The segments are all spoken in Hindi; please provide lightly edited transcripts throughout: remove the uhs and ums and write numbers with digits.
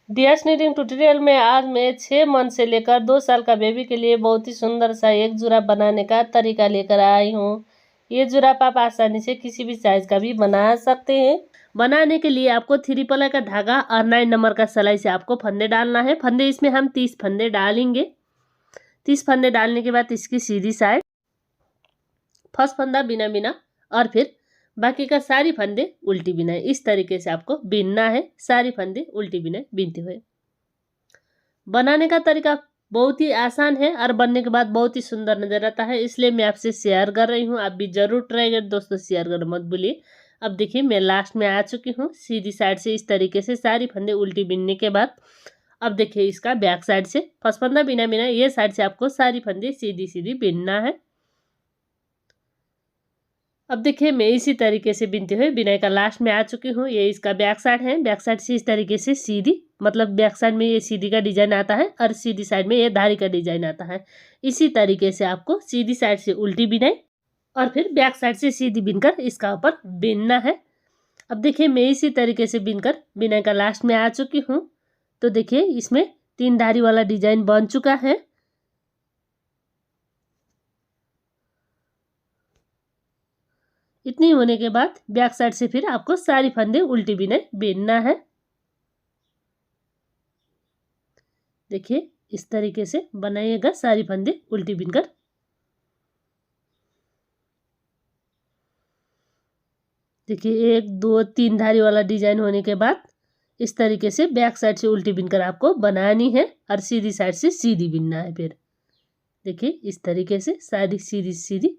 डियर्स नीडिंग ट्यूटोरियल में आज मैं 6 मंथ से लेकर 2 साल का बेबी के लिए बहुत ही सुंदर सा एक जुराब बनाने का तरीका लेकर आई हूँ। ये जुराब आप आसानी से किसी भी साइज का भी बना सकते हैं। बनाने के लिए आपको 3 प्लाई का धागा और 9 नंबर का सिलाई से आपको फंदे डालना है। फंदे इसमें हम 30 फंदे डालेंगे। 30 फंदे डालने के बाद इसकी सीधी साइड फर्स्ट फंदा बिना बिना और फिर बाकी का सारी फंदे उल्टी बिनाई। इस तरीके से आपको बीनना है, सारी फंदे उल्टी बिनाई बीनते हुए। बनाने का तरीका बहुत ही आसान है और बनने के बाद बहुत ही सुंदर नजर आता है, इसलिए मैं आपसे शेयर कर रही हूँ। आप भी जरूर ट्राई करें दोस्तों, शेयर करना मत भूलिए। अब देखिए मैं लास्ट में आ चुकी हूँ। सीधी साइड से इस तरीके से सारी फंदे उल्टी बीनने के बाद अब देखिए इसका बैक साइड से फर्स्ट फंदा बिना बिना ये साइड से आपको सारी फंदे सीधी सीधी बीनना है। अब देखिए मैं इसी तरीके से बिनते हुए बिनाई का लास्ट में आ चुकी हूँ। ये इसका बैक साइड है। बैक साइड से इस तरीके से सीधी, मतलब बैक साइड में ये सीधी का डिजाइन आता है और सीधी साइड में ये धारी का डिजाइन आता है। इसी तरीके से आपको सीधी साइड से उल्टी बिनाई और फिर बैक साइड से सीधी बिनकर इसका ऊपर बिनना है। अब देखिए मैं इसी तरीके से बिनकर बिनाई का लास्ट में आ चुकी हूँ। तो देखिए इसमें 3 धारी वाला डिजाइन बन चुका है। इतनी होने के बाद बैक साइड से फिर आपको सारी फंदे उल्टी बिनाई बीनना है। देखिए इस तरीके से बनाइएगा सारी फंदे उल्टी बीनकर। देखिए 1 2 3 धारी वाला डिजाइन होने के बाद इस तरीके से बैक साइड से उल्टी बीनकर आपको बनानी है और सीधी साइड से सीधी बीनना है। फिर देखिए इस तरीके से सारी सीधी सीधी।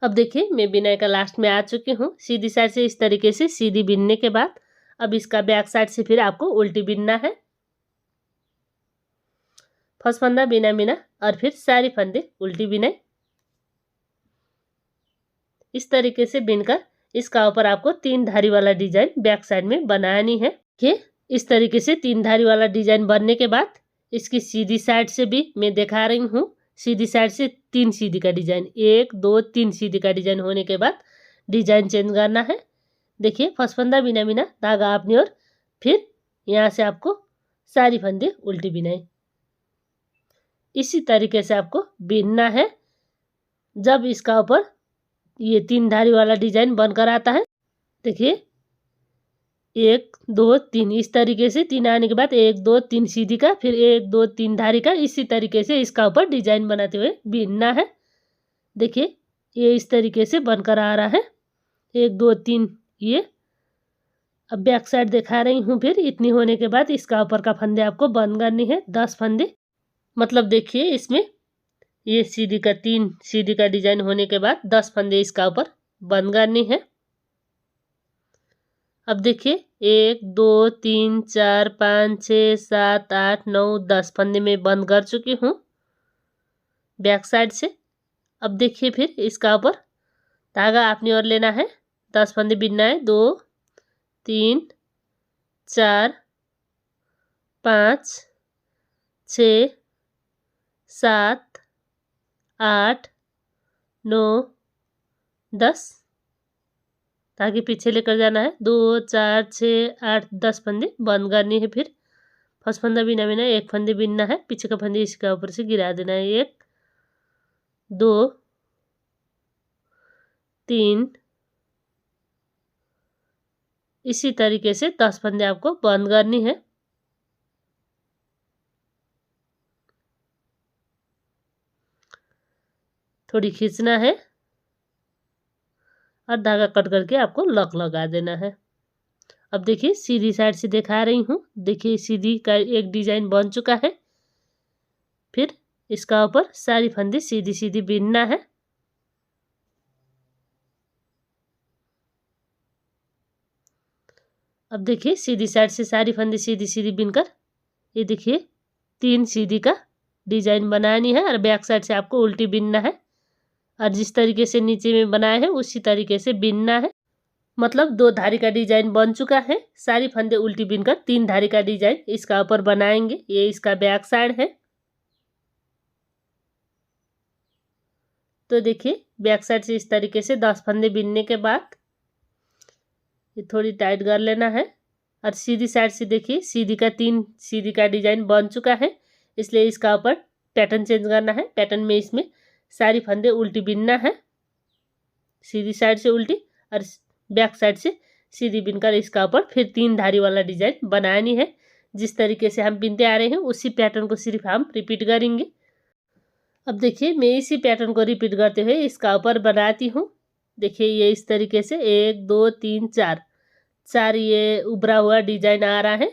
अब देखिए मैं बिनाई का लास्ट में आ चुकी हूँ। सीधी साइड से इस तरीके से सीधी बीनने के बाद अब इसका बैक साइड से फिर आपको उल्टी बीनना है। फर्स्ट फंदा बिना बिना और फिर सारी फंदे उल्टी बिनाई। इस तरीके से बीनकर इसका ऊपर आपको 3 धारी वाला डिजाइन बैक साइड में बनानी है। ये इस तरीके से 3 धारी वाला डिजाइन बनने के बाद इसकी सीधी साइड से भी मैं दिखा रही हूँ। सीधी साइड से 3 सीधी का डिजाइन, 1 2 3 सीधी का डिजाइन होने के बाद डिजाइन चेंज करना है। देखिए फर्स्ट फंदा बिना बिना धागा अपनी ओर, फिर यहाँ से आपको सारी फंदे उल्टी बिनाई। इसी तरीके से आपको बीनना है। जब इसका ऊपर ये 3 धारी वाला डिजाइन बनकर आता है, देखिए 1 2 3 इस तरीके से 3 आने के बाद 1 2 3 सीधी का, फिर 1 2 3 धारी का। इसी तरीके से इसका ऊपर डिजाइन बनाते हुए बीनना है। देखिए ये इस तरीके से बनकर आ रहा है 1 2 3 ये। अब बैक साइड दिखा रही हूँ। फिर इतनी होने के बाद इसका ऊपर का फंदे आपको बंद करनी है 10 फंदे। मतलब देखिए इसमें ये सीधी का 3 सीधी का डिजाइन होने के बाद 10 फंदे इसका ऊपर बंद करनी है। अब देखिए 1 2 3 4 5 6 7 8 9 10 फंदे में बंद कर चुकी हूँ बैक साइड से। अब देखिए फिर इसका ऊपर धागा अपनी ओर लेना है, 10 फंदे बीनना है। 2 3 4 5 6 7 8 9 10 ताकि पीछे लेकर जाना है। 2 4 6 8 10 फंदे बंद करनी है। फिर फर्स्ट फंदा बिना बिना 1 फंदे बीनना है, पीछे का फंदे इसके ऊपर से गिरा देना है। 1 2 3 इसी तरीके से 10 फंदे आपको बंद करनी है। थोड़ी खींचना है और धागा कट करके आपको लॉक लगा देना है। अब देखिए सीधी साइड से दिखा रही हूँ। देखिए सीधी का एक डिजाइन बन चुका है। फिर इसका ऊपर सारी फंदे सीधी सीधी बीनना है। अब देखिए सीधी साइड से सारी फंदे सीधी सीधी बीनकर ये देखिए 3 सीधी का डिजाइन बनानी है और बैक साइड से आपको उल्टी बीनना है और जिस तरीके से नीचे में बनाया है उसी तरीके से बीनना है। मतलब 2 धारी का डिजाइन बन चुका है। सारी फंदे उल्टी बीनकर 3 धारी का डिजाइन इसका ऊपर बनाएंगे। ये इसका बैक साइड है। तो देखिए बैक साइड से इस तरीके से 10 फंदे बीनने के बाद ये थोड़ी टाइट कर लेना है। और सीधी साइड से देखिए तीन सीधी का डिजाइन बन चुका है, इसलिए इसका ऊपर पैटर्न चेंज करना है। पैटर्न में इसमें सारी फंदे उल्टी बिनना है, सीधी साइड से उल्टी और बैक साइड से सीधी बिनकर इसका ऊपर फिर 3 धारी वाला डिजाइन बनानी है। जिस तरीके से हम बिनते आ रहे हैं उसी पैटर्न को सिर्फ हम रिपीट करेंगे। अब देखिए मैं इसी पैटर्न को रिपीट करते हुए इसका ऊपर बनाती हूँ। देखिए ये इस तरीके से 1 2 3 4 ये उभरा हुआ डिजाइन आ रहा है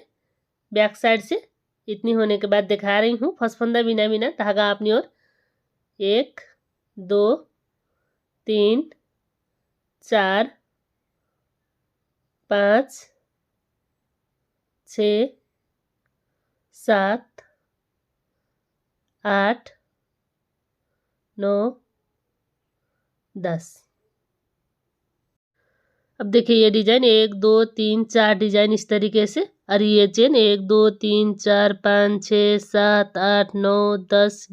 बैक साइड से। इतनी होने के बाद दिखा रही हूँ। फर्स्ट फंदा बिना बिना धागा अपनी ओर 1 2 3 4 5 6 7 8 9 10। अब देखिए ये डिजाइन 1 2 3 4 डिजाइन इस तरीके से, और ये चेन 1 2 3 4 5 6 7 8 9 10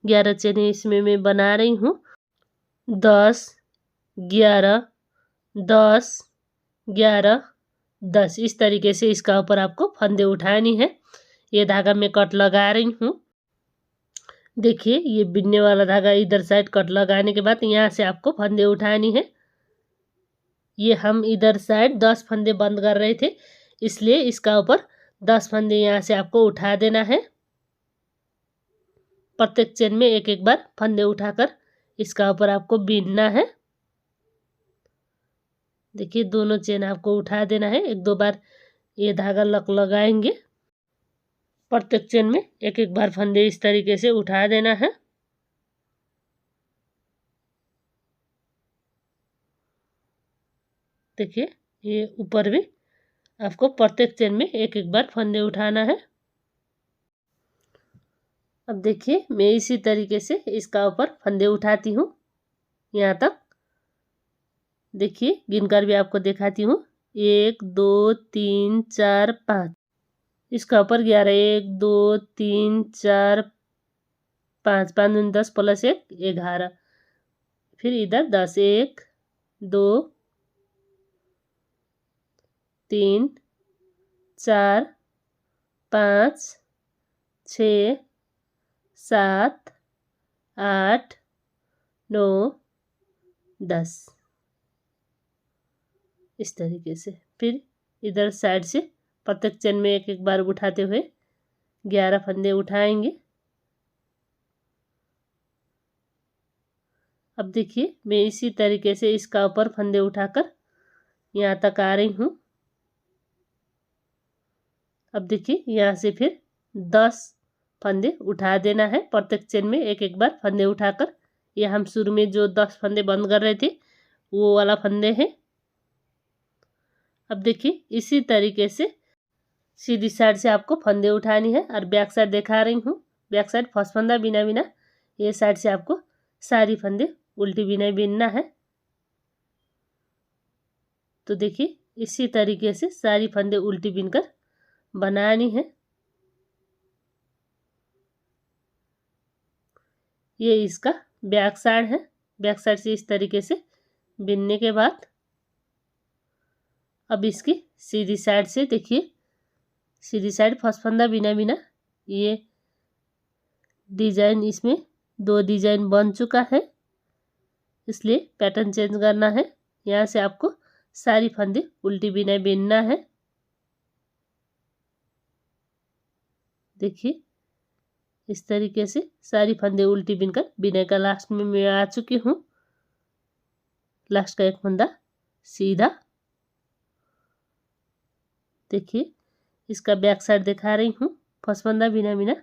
11 चेन इसमें मैं बना रही हूँ। 10 11 10 11 10 इस तरीके से इसका ऊपर आपको फंदे उठानी है। ये धागा मैं कट लगा रही हूँ। देखिए ये बिनने वाला धागा इधर साइड कट लगाने के बाद यहाँ से आपको फंदे उठानी है। ये हम इधर साइड 10 फंदे बंद कर रहे थे, इसलिए इसका ऊपर 10 फंदे यहाँ से आपको उठा देना है। प्रत्येक चेन में एक एक बार फंदे उठाकर इसका ऊपर आपको बीनना है। देखिए दोनों चेन आपको उठा देना है। 1 2 बार ये धागा लगाएंगे। प्रत्येक चेन में एक एक बार फंदे इस तरीके से उठा देना है। देखिए ये ऊपर भी आपको प्रत्येक चेन में एक एक बार फंदे उठाना है। अब देखिए मैं इसी तरीके से इसका ऊपर फंदे उठाती हूँ यहाँ तक। देखिए गिनकर भी आपको दिखाती हूँ। 1 2 3 4 5 इसका ऊपर 11 1 2 3 4 5 5 दूनी 10 प्लस 1 11। फिर इधर 10 1 2 3 4 5 6 7 8 9 10 इस तरीके से। फिर इधर साइड से प्रत्येक चेन में एक एक बार उठाते हुए 11 फंदे उठाएंगे। अब देखिए मैं इसी तरीके से इसका ऊपर फंदे उठाकर यहाँ तक आ रही हूँ। अब देखिए यहाँ से फिर 10 फंदे उठा देना है। प्रत्येक चेन में एक एक बार फंदे उठाकर, ये हम शुरू में जो 10 फंदे बंद कर रहे थे वो वाला फंदे हैं। अब देखिए इसी तरीके से सीधी साइड से आपको फंदे उठानी है। और बैक साइड दिखा रही हूँ। बैक साइड फर्स्ट फंदा बिना बिना ये साइड से आपको सारी फंदे उल्टी बिना बिनना है। तो देखिए इसी तरीके से सारी फंदे उल्टी बिनकर बनानी है। ये इसका बैक साइड है। बैक साइड से इस तरीके से बिनने के बाद अब इसकी सीधी साइड से देखिए, सीधी साइड फर्स्ट फंदा बिना बिना ये डिजाइन, इसमें 2 डिजाइन बन चुका है, इसलिए पैटर्न चेंज करना है। यहाँ से आपको सारी फंदे उल्टी बिना बिनना है। देखिए इस तरीके से सारी फंदे उल्टी बिनकर बिना का लास्ट में मैं आ चुकी हूँ। लास्ट का एक फंदा सीधा। देखिए इसका बैक साइड दिखा रही हूँ। फर्स्ट फंदा बिना बिना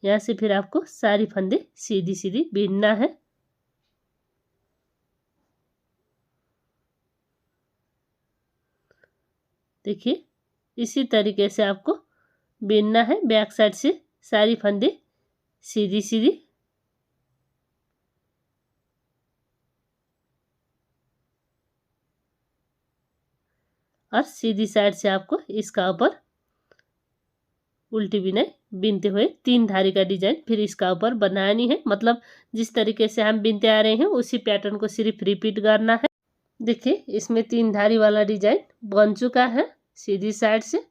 यहाँ से फिर आपको सारी फंदे सीधी सीधी बिनना है। देखिए इसी तरीके से आपको बिनना है। बैक साइड से सारी फंदे सीधी सीधी। और सीधी साइड से आपको इसका ऊपर उल्टी बिनाई बिनते हुए 3 धारी का डिजाइन फिर इसका ऊपर बनानी है। मतलब जिस तरीके से हम बिनते आ रहे हैं उसी पैटर्न को सिर्फ रिपीट करना है। देखिए इसमें 3 धारी वाला डिजाइन बन चुका है सीधी साइड से,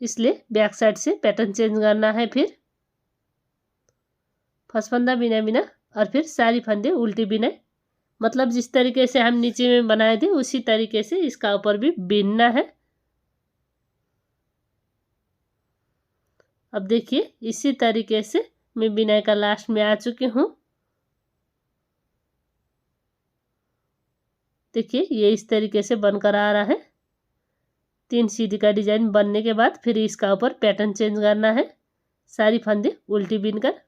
इसलिए बैक साइड से पैटर्न चेंज करना है। फिर फर्स्ट फंदा बिना बिना और फिर सारी फंदे उल्टी बिनाई, मतलब जिस तरीके से हम नीचे में बनाए थे उसी तरीके से इसका ऊपर भी बिनना है। अब देखिए इसी तरीके से मैं बिनाई का लास्ट में आ चुकी हूँ। देखिए ये इस तरीके से बनकर आ रहा है। 3 सीधी का डिजाइन बनने के बाद फिर इसका ऊपर पैटर्न चेंज करना है, सारी फंदे उल्टी बिनकर।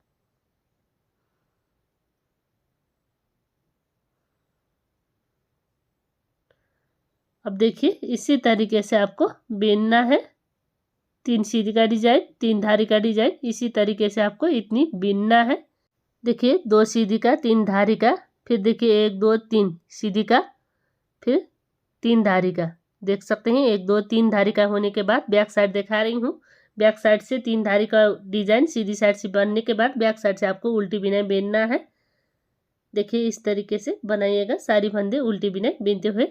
अब देखिए इसी तरीके से आपको बिनना है। 3 सीधी का डिजाइन, 3 धारी का डिजाइन, इसी तरीके से आपको इतनी बिनना है। देखिए 2 सीधी का, 3 धारी का, फिर देखिए 1 2 3 सीधी का, फिर 3 धारी का। देख सकते हैं 1 2 3 धारी का होने के बाद बैक साइड दिखा रही हूँ। बैक साइड से 3 धारी का डिजाइन सीधी साइड से बनने के बाद बैक साइड से आपको उल्टी बिनाई बिनना है। देखिए इस तरीके से बनाइएगा, सारी फंदे उल्टी बिनाई बिनते हुए।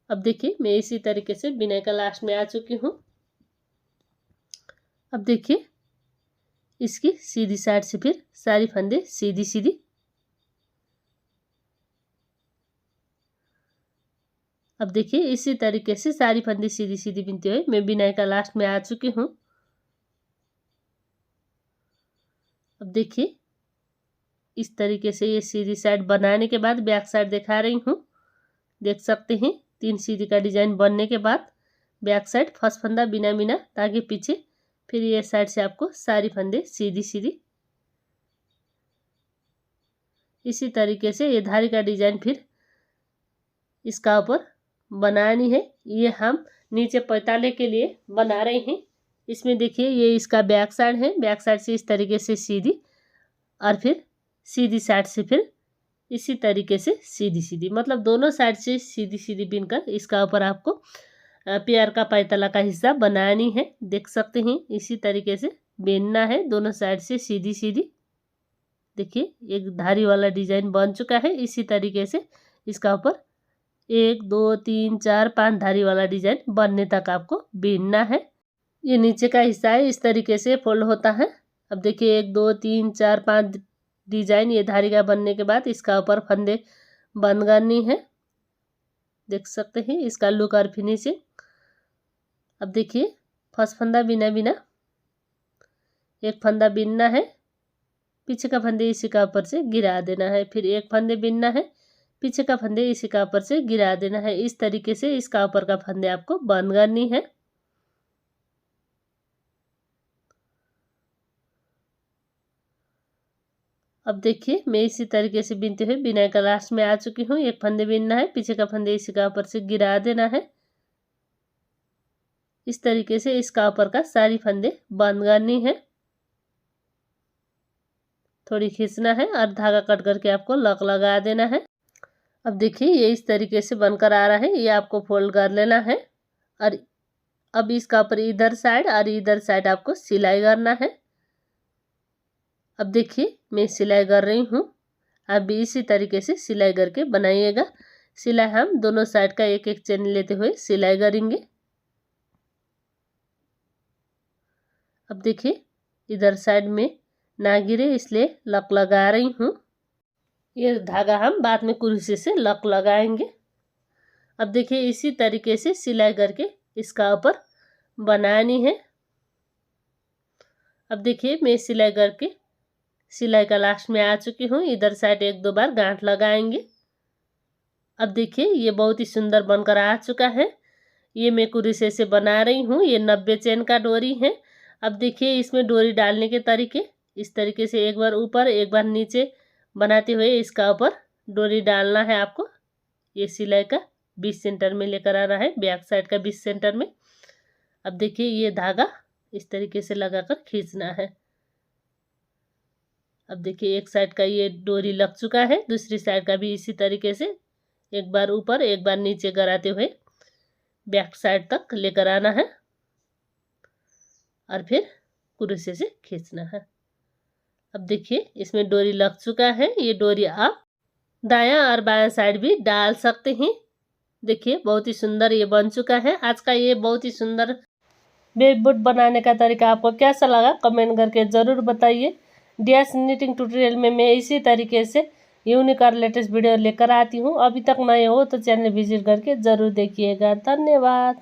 अब देखिए मैं इसी तरीके से बिनाई का लास्ट में आ चुकी हूँ। अब देखिए इसकी सीधी साइड से फिर सारी फंदे सीधी सीधी। अब देखिए इसी तरीके से सारी फंदे सीधी सीधी बिनते हुए मैं बिनाई का लास्ट में आ चुकी हूँ। अब देखिए इस तरीके से ये सीधी साइड बनाने के बाद बैक साइड दिखा रही हूँ। देख सकते हैं 3 सीधी का डिजाइन बनने के बाद बैक साइड फर्स्ट फंदा बिना बिना, ताकि पीछे फिर ये साइड से आपको सारी फंदे सीधी सीधी। इसी तरीके से ये धारी का डिजाइन फिर इसका ऊपर बनानी है। ये हम नीचे पैताले के लिए बना रहे हैं। इसमें देखिए ये इसका बैक साइड है, बैक साइड से इस तरीके से सीधी और फिर सीधी साइड से फिर इसी तरीके से सीधी सीधी, मतलब दोनों साइड से सीधी सीधी बिनकर इसका ऊपर आपको पेयर का पैताला का हिस्सा बनानी है। देख सकते हैं इसी तरीके से बिनना है दोनों साइड से सीधी सीधी। देखिए एक धारी वाला डिजाइन बन चुका है। इसी तरीके से इसका ऊपर 1 2 3 4 5 धारी वाला डिजाइन बनने तक आपको बिनना है। ये नीचे का हिस्सा है, इस तरीके से फोल्ड होता है। अब देखिए 1 2 3 4 5 डिजाइन ये धारी का बनने के बाद इसका ऊपर फंदे बंद करनी है। देख सकते हैं इसका लुक और फिनिशिंग। अब देखिए फर्स्ट फंदा बिना बिना, एक फंदा बिनना है, पीछे का फंदे इसी का ऊपर से गिरा देना है, फिर एक फंदे बिनना है, पीछे का फंदे इसी का ऊपर से गिरा देना है। इस तरीके से इसका ऊपर का फंदे आपको बंद करनी है। अब देखिए मैं इसी तरीके से बिनते हुए बिनाई का लास्ट में आ चुकी हूँ। एक फंदे बिनना है, पीछे का फंदे इसी का ऊपर से गिरा देना है। इस तरीके से इसका ऊपर का सारी फंदे बंद करनी है। थोड़ी खींचना है और धागा कट करके आपको लॉक लगा देना है। अब देखिए ये इस तरीके से बनकर आ रहा है, ये आपको फोल्ड कर लेना है और अब इसका ऊपर इधर साइड और इधर साइड आपको सिलाई करना है। अब देखिए मैं सिलाई कर रही हूँ, आप भी इसी तरीके से सिलाई करके बनाइएगा। सिलाई हम दोनों साइड का एक एक चेन लेते हुए सिलाई करेंगे। अब देखिए इधर साइड में ना गिरे इसलिए लॉक लगा रही हूँ। ये धागा हम बाद में कुर्सी से लॉक लगाएंगे। अब देखिए इसी तरीके से सिलाई करके इसका ऊपर बनानी है। अब देखिए मैं सिलाई करके सिलाई का लास्ट में आ चुकी हूँ। इधर साइड 1 2 बार गांठ लगाएंगे। अब देखिए ये बहुत ही सुंदर बनकर आ चुका है। ये मैं कुर्सी से बना रही हूँ। ये 90 चेन का डोरी है। अब देखिए इसमें डोरी डालने के तरीके, इस तरीके से एक बार ऊपर एक बार नीचे बनाते हुए इसका ऊपर डोरी डालना है आपको। ये सिलाई का 20 सेंटर में लेकर आना है, बैक साइड का 20 सेंटर में। अब देखिए ये धागा इस तरीके से लगाकर खींचना है। अब देखिए एक साइड का ये डोरी लग चुका है, दूसरी साइड का भी इसी तरीके से एक बार ऊपर एक बार नीचे कराते हुए बैक साइड तक लेकर आना है और फिर कुर्सी से खींचना है। अब देखिए इसमें डोरी लग चुका है। ये डोरी आप दायां और बायां साइड भी डाल सकते हैं। देखिए बहुत ही सुंदर ये बन चुका है। आज का ये बहुत ही सुंदर बेबी बूट बनाने का तरीका आपको कैसा लगा कमेंट करके ज़रूर बताइए। डैश निटिंग ट्यूटोरियल में मैं इसी तरीके से यूनिक और लेटेस्ट वीडियो लेकर आती हूँ। अभी तक नए हो तो चैनल विजिट करके ज़रूर देखिएगा। धन्यवाद।